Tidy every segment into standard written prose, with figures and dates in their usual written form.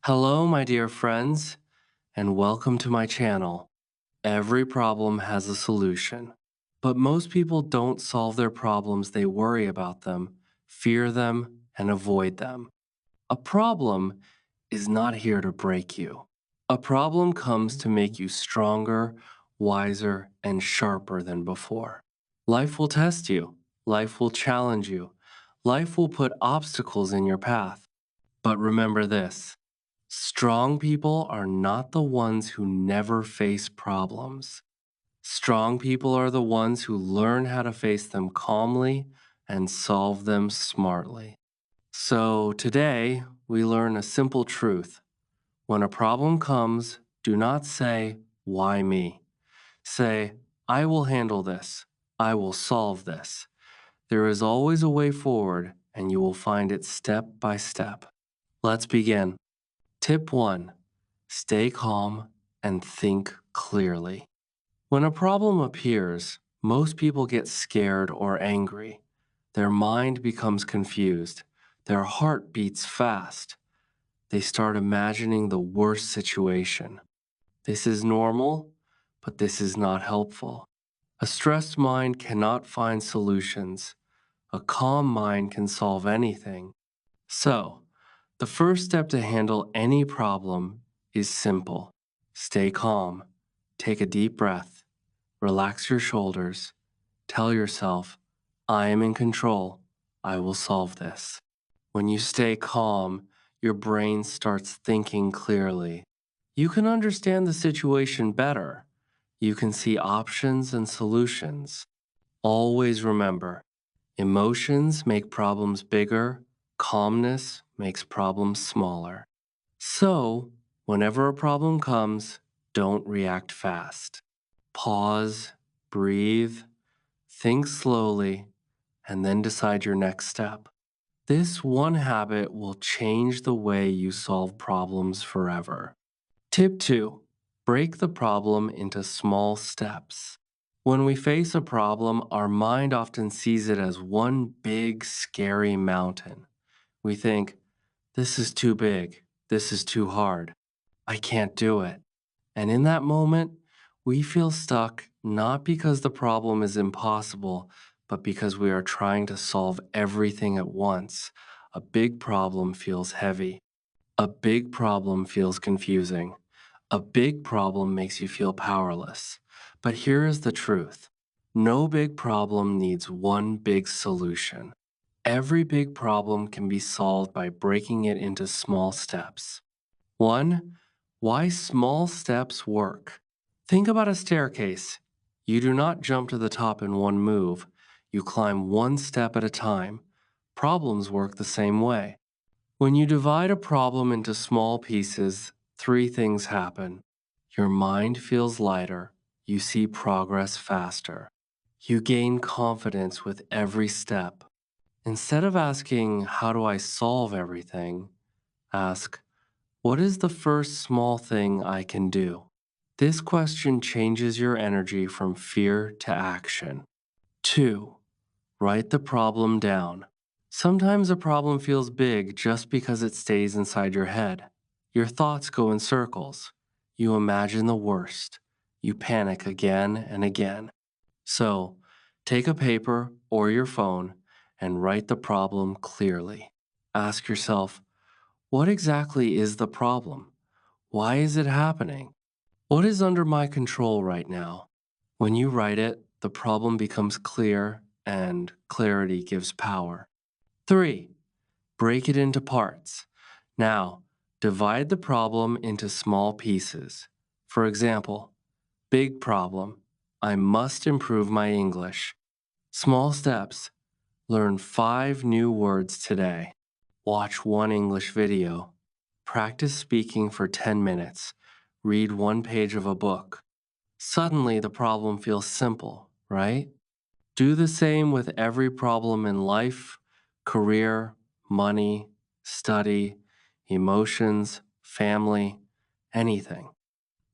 Hello, my dear friends, and welcome to my channel. Every problem has a solution, but most people don't solve their problems. They worry about them, fear them, and avoid them. A problem is not here to break you. A problem comes to make you stronger, wiser, and sharper than before. Life will test you. Life will challenge you. Life will put obstacles in your path. But remember this. Strong people are not the ones who never face problems. Strong people are the ones who learn how to face them calmly and solve them smartly. So today, we learn a simple truth. When a problem comes, do not say, "Why me?" Say, "I will handle this. I will solve this." There is always a way forward, and you will find it step by step. Let's begin. Tip 1. Stay calm and think clearly. When a problem appears, most people get scared or angry. Their mind becomes confused. Their heart beats fast. They start imagining the worst situation. This is normal, but this is not helpful. A stressed mind cannot find solutions. A calm mind can solve anything. So, the first step to handle any problem is simple. Stay calm. Take a deep breath. Relax your shoulders. Tell yourself, "I am in control. I will solve this." When you stay calm, your brain starts thinking clearly. You can understand the situation better. You can see options and solutions. Always remember, emotions make problems bigger, calmness makes problems smaller. So, whenever a problem comes, don't react fast. Pause, breathe, think slowly, and then decide your next step. This one habit will change the way you solve problems forever. Tip 2. Break the problem into small steps. When we face a problem, our mind often sees it as one big, scary mountain. We think, "This is too big. This is too hard. I can't do it." And in that moment, we feel stuck not because the problem is impossible, but because we are trying to solve everything at once. A big problem feels heavy. A big problem feels confusing. A big problem makes you feel powerless. But here is the truth. No big problem needs one big solution. Every big problem can be solved by breaking it into small steps. 1. Why small steps work. Think about a staircase. You do not jump to the top in one move. You climb one step at a time. Problems work the same way. When you divide a problem into small pieces, three things happen. Your mind feels lighter. You see progress faster. You gain confidence with every step. Instead of asking, "How do I solve everything?" ask, "What is the first small thing I can do?" This question changes your energy from fear to action. 2. Write the problem down. Sometimes a problem feels big just because it stays inside your head. Your thoughts go in circles. You imagine the worst. You panic again and again. So, take a paper or your phone and write the problem clearly. Ask yourself, what exactly is the problem? Why is it happening? What is under my control right now? When you write it, the problem becomes clear and clarity gives power. 3. Break it into parts. Now, divide the problem into small pieces. For example, big problem. I must improve my English. Small steps. Learn 5 new words today. Watch one English video. Practice speaking for 10 minutes. Read one page of a book. Suddenly, the problem feels simple, right? Do the same with every problem in life, career, money, study, emotions, family, anything.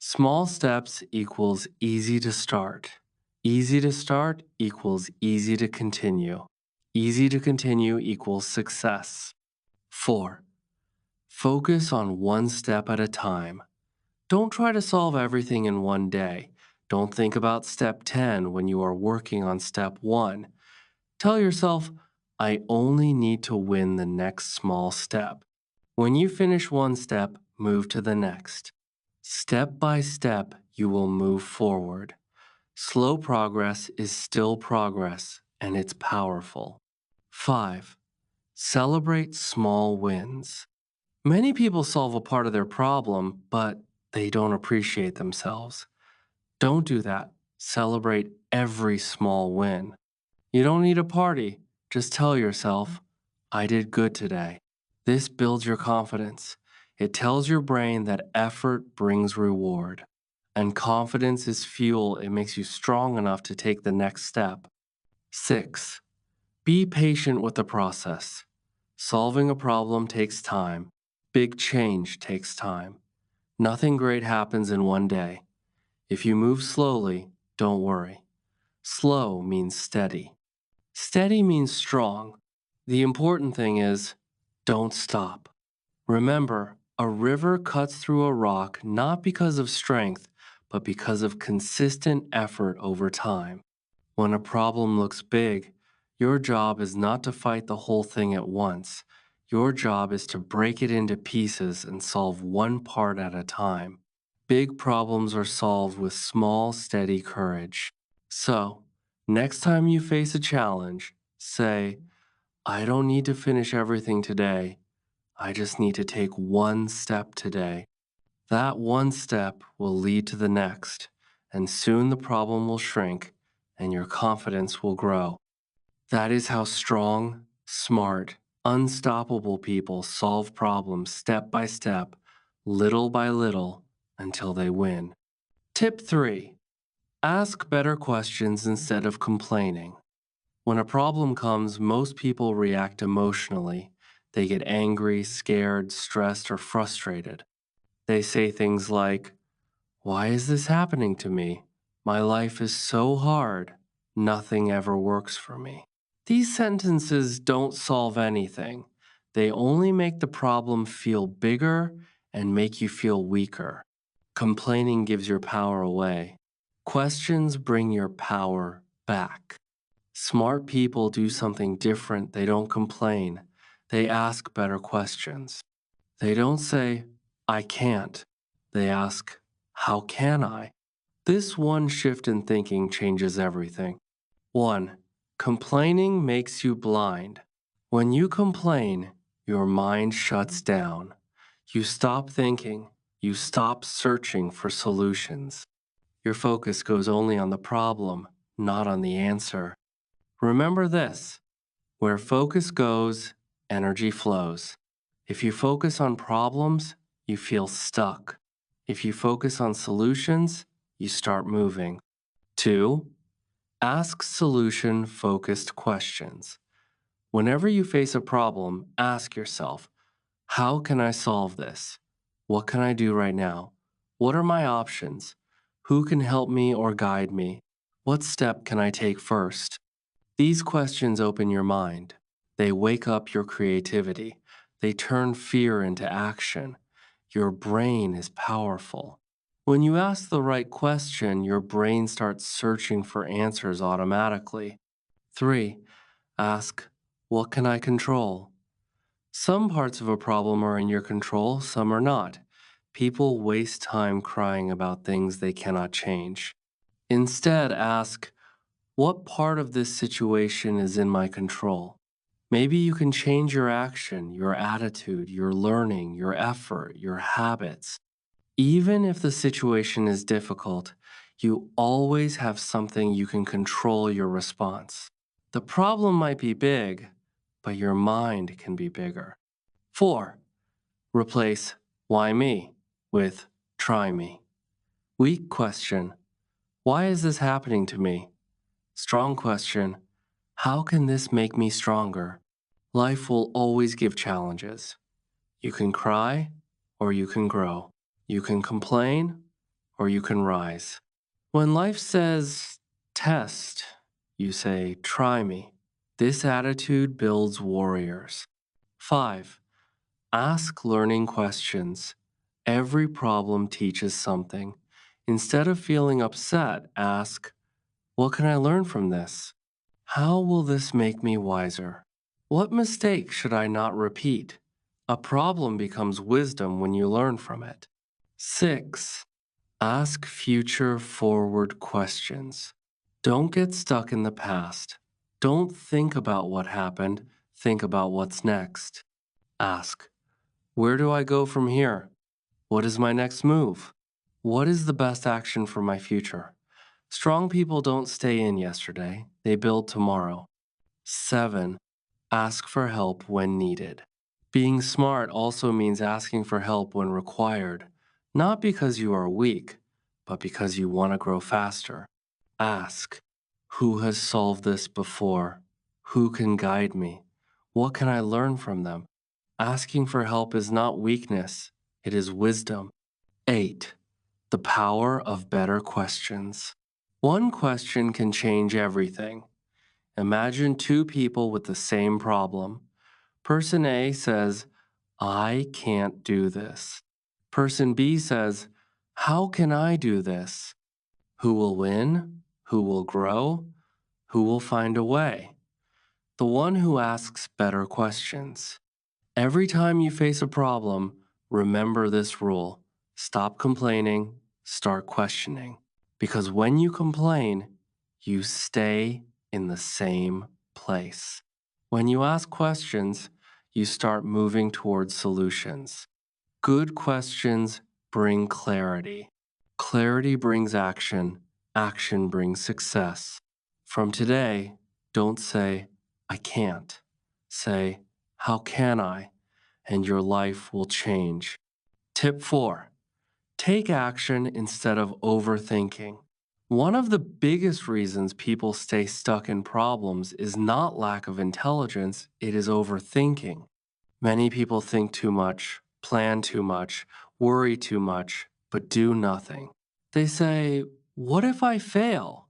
Small steps equals easy to start. Easy to start equals easy to continue. Easy to continue equals success. 4. Focus on one step at a time. Don't try to solve everything in one day. Don't think about step 10 when you are working on step 1. Tell yourself, I only need to win the next small step. When you finish one step, move to the next. Step by step, you will move forward. Slow progress is still progress, and it's powerful. 5. Celebrate small wins. Many people solve a part of their problem, but they don't appreciate themselves. Don't do that. Celebrate every small win. You don't need a party. Just tell yourself, I did good today. This builds your confidence. It tells your brain that effort brings reward. And confidence is fuel. It makes you strong enough to take the next step. 6. Be patient with the process. Solving a problem takes time. Big change takes time. Nothing great happens in one day. If you move slowly, don't worry. Slow means steady. Steady means strong. The important thing is, don't stop. Remember, a river cuts through a rock not because of strength, but because of consistent effort over time. When a problem looks big, your job is not to fight the whole thing at once. Your job is to break it into pieces and solve one part at a time. Big problems are solved with small, steady courage. So, next time you face a challenge, say, I don't need to finish everything today. I just need to take one step today. That one step will lead to the next, and soon the problem will shrink and your confidence will grow. That is how strong, smart, unstoppable people solve problems step by step, little by little, until they win. Tip 3. Ask better questions instead of complaining. When a problem comes, most people react emotionally. They get angry, scared, stressed, or frustrated. They say things like, why is this happening to me? My life is so hard. Nothing ever works for me. These sentences don't solve anything. They only make the problem feel bigger and make you feel weaker. Complaining gives your power away. Questions bring your power back. Smart people do something different. They don't complain. They ask better questions. They don't say, I can't. They ask, how can I? This one shift in thinking changes everything. 1. Complaining makes you blind. When you complain, your mind shuts down. You stop thinking. You stop searching for solutions. Your focus goes only on the problem, not on the answer. Remember this: where focus goes, energy flows. If you focus on problems, you feel stuck. If you focus on solutions, you start moving. 2. Ask solution focused questions. Whenever you face a problem, ask yourself, how can I solve this? What can I do right now? What are my options? Who can help me or guide me? What step can I take first? These questions open your mind. They wake up your creativity. They turn fear into action. Your brain is powerful. When you ask the right question, your brain starts searching for answers automatically. 3. Ask, what can I control? Some parts of a problem are in your control, some are not. People waste time crying about things they cannot change. Instead, ask, what part of this situation is in my control? Maybe you can change your action, your attitude, your learning, your effort, your habits. Even if the situation is difficult, you always have something you can control your response. The problem might be big, but your mind can be bigger. 4. Replace why me with try me. Weak question: why is this happening to me? Strong question: how can this make me stronger? Life will always give challenges. You can cry or you can grow. You can complain or you can rise. When life says test, you say try me. This attitude builds warriors. 5. Ask learning questions. Every problem teaches something. Instead of feeling upset, ask, what can I learn from this? How will this make me wiser? What mistake should I not repeat? A problem becomes wisdom when you learn from it. 6. Ask future forward questions. Don't get stuck in the past. Don't think about what happened, think about what's next. Ask, where do I go from here? What is my next move? What is the best action for my future? Strong people don't stay in yesterday, they build tomorrow. 7. Ask for help when needed. Being smart also means asking for help when required, not because you are weak, but because you want to grow faster. Ask, who has solved this before? Who can guide me? What can I learn from them? Asking for help is not weakness, it is wisdom. 8. The power of better questions. One question can change everything. Imagine two people with the same problem. Person A says, I can't do this. Person B says, how can I do this? Who will win? Who will grow? Who will find a way? The one who asks better questions. Every time you face a problem, remember this rule. Stop complaining, start questioning. Because when you complain, you stay in the same place. When you ask questions, you start moving towards solutions. Good questions bring clarity. Clarity brings action. Action brings success. From today, don't say, I can't. Say, how can I? And your life will change. Tip 4. Take action instead of overthinking. One of the biggest reasons people stay stuck in problems is not lack of intelligence, it is overthinking. Many people think too much, plan too much, worry too much, but do nothing. They say, what if I fail?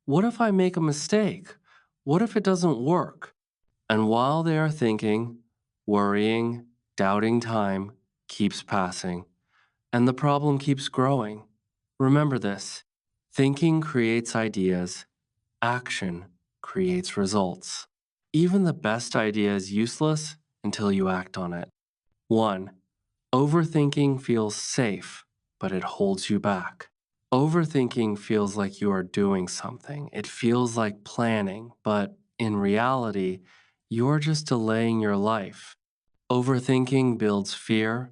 What if I make a mistake? What if it doesn't work? And while they are thinking, worrying, doubting time keeps passing, and the problem keeps growing. Remember this, thinking creates ideas, action creates results. Even the best idea is useless until you act on it. 1. Overthinking feels safe, but it holds you back. Overthinking feels like you are doing something. It feels like planning, but in reality, you're just delaying your life. Overthinking builds fear.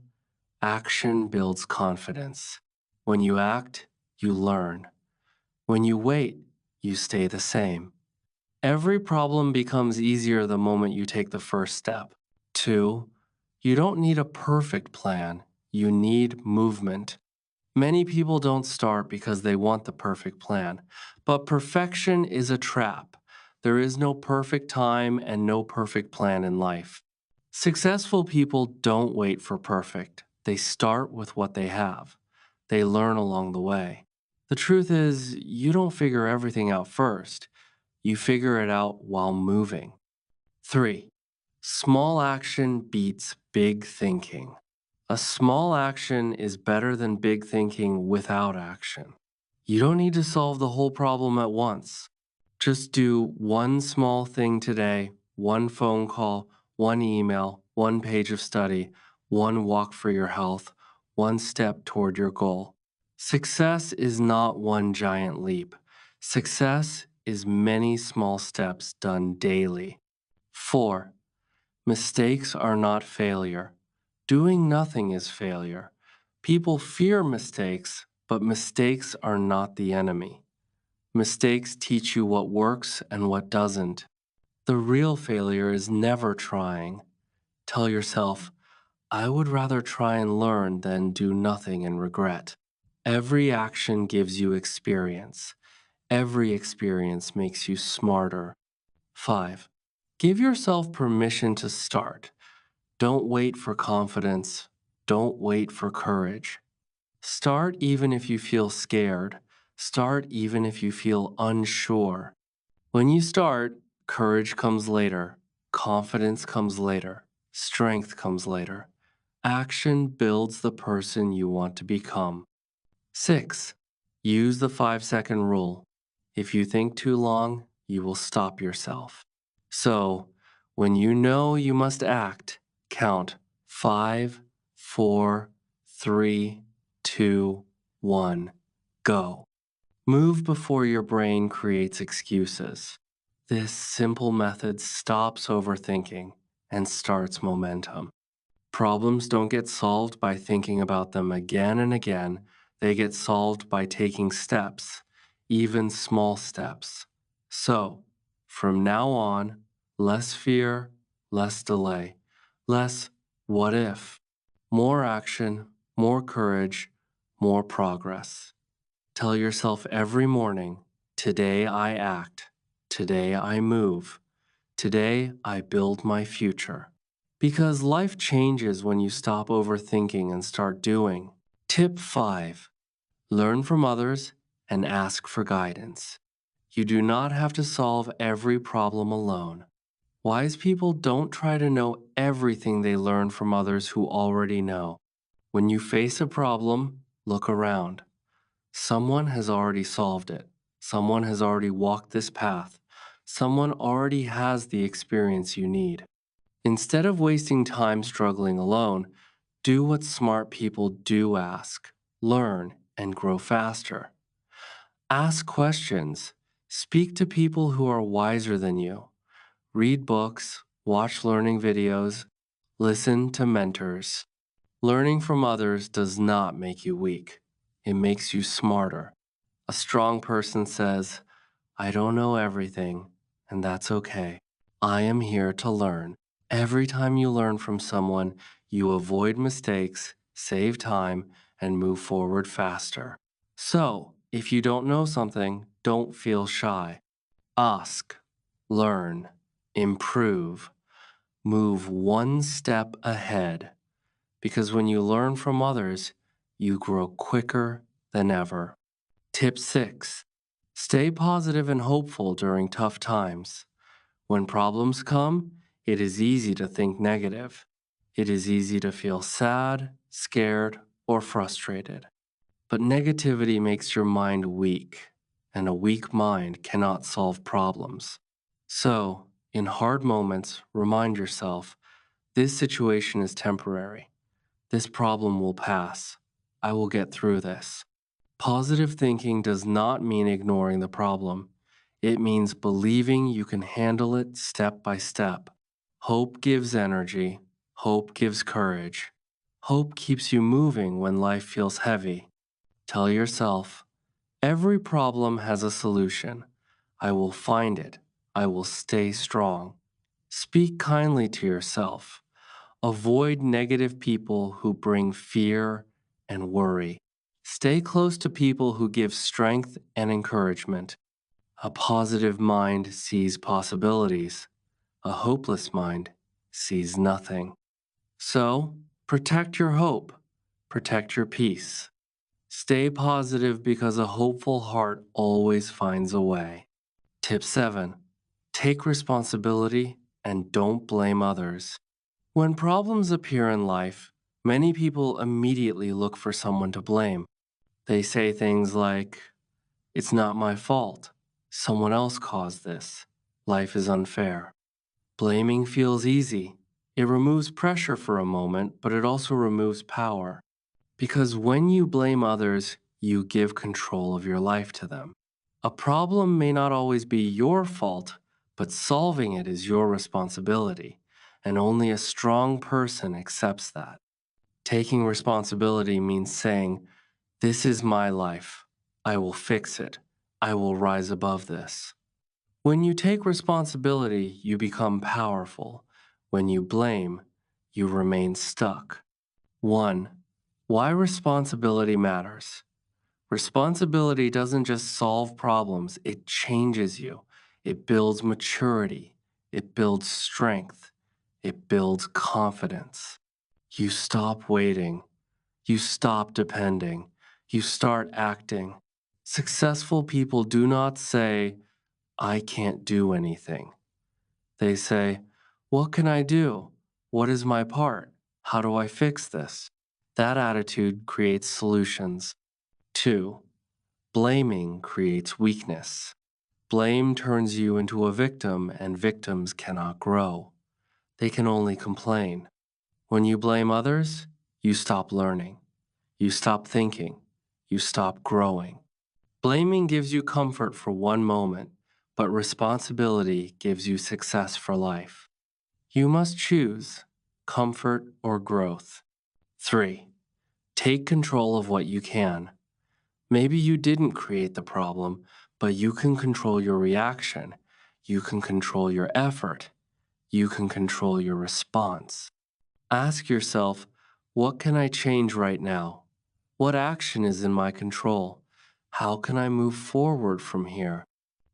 Action builds confidence. When you act, you learn. When you wait, you stay the same. Every problem becomes easier the moment you take the first step. 2. You don't need a perfect plan. You need movement. Many people don't start because they want the perfect plan, but perfection is a trap. There is no perfect time and no perfect plan in life. Successful people don't wait for perfect. They start with what they have. They learn along the way. The truth is, you don't figure everything out first. You figure it out while moving. 3. Small action beats big thinking. A small action is better than big thinking without action. You don't need to solve the whole problem at once. Just do one small thing today, one phone call, one email, one page of study, one walk for your health, one step toward your goal. Success is not one giant leap. Success is many small steps done daily. 4. Mistakes are not failure. Doing nothing is failure. People fear mistakes, but mistakes are not the enemy. Mistakes teach you what works and what doesn't. The real failure is never trying. Tell yourself, I would rather try and learn than do nothing and regret. Every action gives you experience. Every experience makes you smarter. 5. Give yourself permission to start. Don't wait for confidence. Don't wait for courage. Start even if you feel scared. Start even if you feel unsure. When you start, courage comes later, confidence comes later, strength comes later. Action builds the person you want to become. 6. Use the 5-second rule. If you think too long, you will stop yourself. So, when you know you must act, count 5, 4, 3, 2, 1, go. Move before your brain creates excuses. This simple method stops overthinking and starts momentum. Problems don't get solved by thinking about them again and again. They get solved by taking steps, even small steps. So, from now on, less fear, less delay, less what if, more action, more courage, more progress. Tell yourself every morning, today I act, today I move, today I build my future. Because life changes when you stop overthinking and start doing. Tip 5. Learn from others and ask for guidance. You do not have to solve every problem alone. Wise people don't try to know everything they learn from others who already know. When you face a problem, look around. Someone has already solved it. Someone has already walked this path. Someone already has the experience you need. Instead of wasting time struggling alone, do what smart people do: ask, learn, and grow faster. Ask questions. Speak to people who are wiser than you. Read books, watch learning videos, listen to mentors. Learning from others does not make you weak. It makes you smarter. A strong person says, I don't know everything, and that's okay. I am here to learn. Every time you learn from someone, you avoid mistakes, save time, and move forward faster. So, if you don't know something, don't feel shy. Ask, learn, improve, move one step ahead. Because when you learn from others, you grow quicker than ever. Tip 6. Stay positive and hopeful during tough times. When problems come, it is easy to think negative. It is easy to feel sad, scared, or frustrated. But negativity makes your mind weak, and a weak mind cannot solve problems. So, in hard moments, remind yourself, this situation is temporary. This problem will pass. I will get through this. Positive thinking does not mean ignoring the problem. It means believing you can handle it step by step. Hope gives energy. Hope gives courage. Hope keeps you moving when life feels heavy. Tell yourself, every problem has a solution. I will find it. I will stay strong. Speak kindly to yourself. Avoid negative people who bring fear and worry. Stay close to people who give strength and encouragement. A positive mind sees possibilities. A hopeless mind sees nothing. So, protect your hope. Protect your peace. Stay positive because a hopeful heart always finds a way. Tip 7. Take responsibility and don't blame others. When problems appear in life, many people immediately look for someone to blame. They say things like, it's not my fault. Someone else caused this. Life is unfair. Blaming feels easy. It removes pressure for a moment, but it also removes power. Because when you blame others, you give control of your life to them. A problem may not always be your fault, but solving it is your responsibility, and only a strong person accepts that. Taking responsibility means saying, this is my life. I will fix it. I will rise above this. When you take responsibility, you become powerful. When you blame, you remain stuck. 1. Why responsibility matters. Responsibility doesn't just solve problems, it changes you. It builds maturity. It builds strength. It builds confidence. You stop waiting. You stop depending. You start acting. Successful people do not say, I can't do anything. They say, what can I do? What is my part? How do I fix this? That attitude creates solutions. 2. Blaming creates weakness. Blame turns you into a victim, and victims cannot grow. They can only complain. When you blame others, you stop learning. You stop thinking. You stop growing. Blaming gives you comfort for one moment, but responsibility gives you success for life. You must choose comfort or growth. 3. Take control of what you can. Maybe you didn't create the problem, but you can control your reaction. You can control your effort. You can control your response. Ask yourself, what can I change right now? What action is in my control? How can I move forward from here?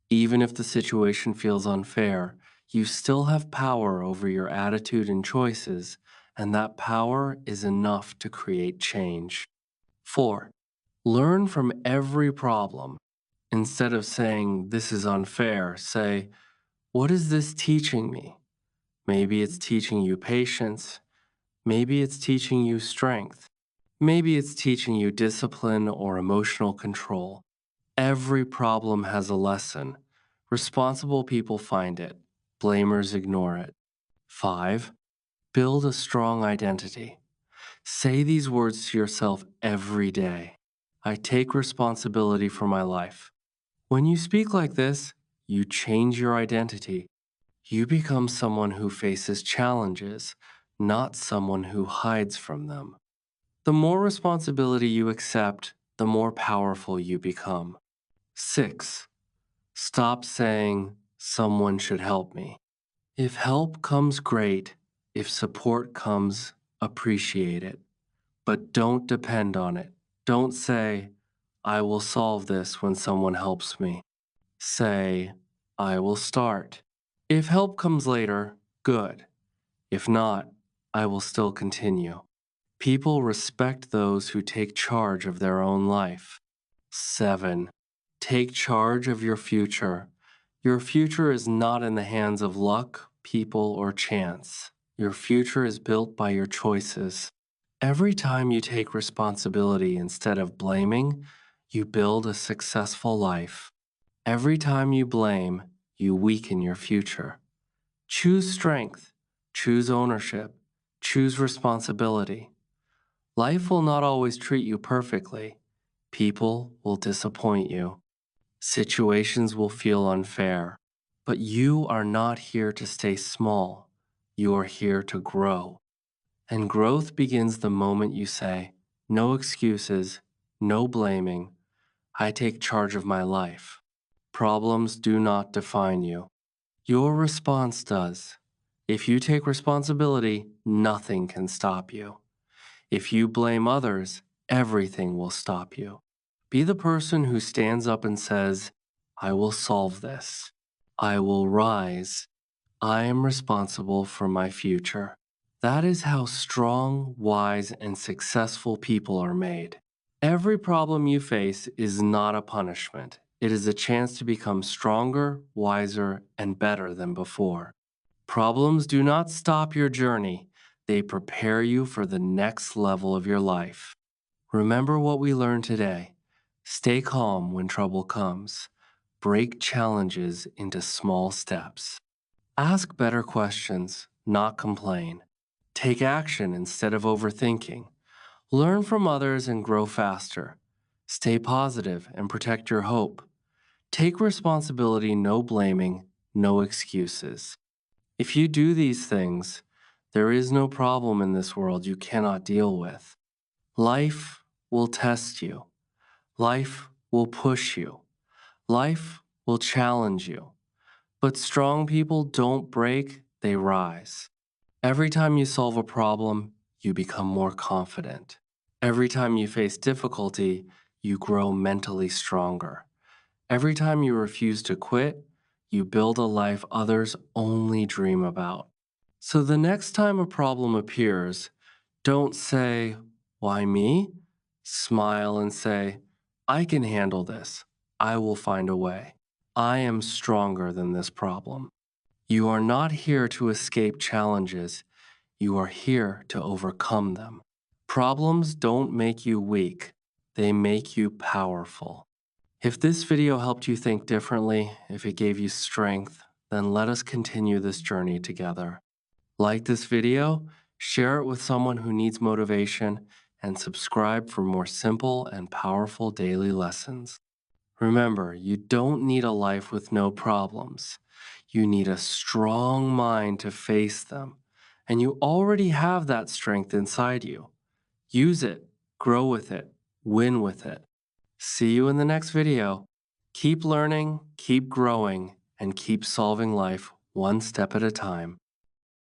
Even if the situation feels unfair, you still have power over your attitude and choices, and that power is enough to create change. 4. Learn from every problem. Instead of saying, this is unfair, say, what is this teaching me? Maybe it's teaching you patience. Maybe it's teaching you strength. Maybe it's teaching you discipline or emotional control. Every problem has a lesson. Responsible people find it. Blamers ignore it. 5. Build a strong identity. Say these words to yourself every day. I take responsibility for my life. When you speak like this, you change your identity. You become someone who faces challenges, not someone who hides from them. The more responsibility you accept, the more powerful you become. 6. Stop saying, someone should help me. If help comes, great. If support comes, appreciate it. But don't depend on it. Don't say, I will solve this when someone helps me. Say, I will start. If help comes later, good. If not, I will still continue. People respect those who take charge of their own life. 7. Take charge of your future. Your future is not in the hands of luck, people, or chance. Your future is built by your choices. Every time you take responsibility instead of blaming, you build a successful life. Every time you blame, you weaken your future. Choose strength, choose ownership, choose responsibility. Life will not always treat you perfectly. People will disappoint you. Situations will feel unfair. But you are not here to stay small. You are here to grow. And growth begins the moment you say, no excuses, no blaming. I take charge of my life. Problems do not define you. Your response does. If you take responsibility, nothing can stop you. If you blame others, everything will stop you. Be the person who stands up and says, I will solve this. I will rise. I am responsible for my future. That is how strong, wise, and successful people are made. Every problem you face is not a punishment. It is a chance to become stronger, wiser, and better than before. Problems do not stop your journey. They prepare you for the next level of your life. Remember what we learned today. Stay calm when trouble comes. Break challenges into small steps. Ask better questions, not complain. Take action instead of overthinking. Learn from others and grow faster. Stay positive and protect your hope. Take responsibility, no blaming, no excuses. If you do these things, there is no problem in this world you cannot deal with. Life will test you. Life will push you. Life will challenge you. But strong people don't break, they rise. Every time you solve a problem, you become more confident. Every time you face difficulty, you grow mentally stronger. Every time you refuse to quit, you build a life others only dream about. So the next time a problem appears, don't say, why me? Smile and say, I can handle this. I will find a way. I am stronger than this problem. You are not here to escape challenges. You are here to overcome them. Problems don't make you weak, they make you powerful. If this video helped you think differently, if it gave you strength, then let us continue this journey together. Like this video, share it with someone who needs motivation, and subscribe for more simple and powerful daily lessons. Remember, you don't need a life with no problems. You need a strong mind to face them, and you already have that strength inside you. Use it, grow with it, win with it. See you in the next video. Keep learning, keep growing, and keep solving life one step at a time.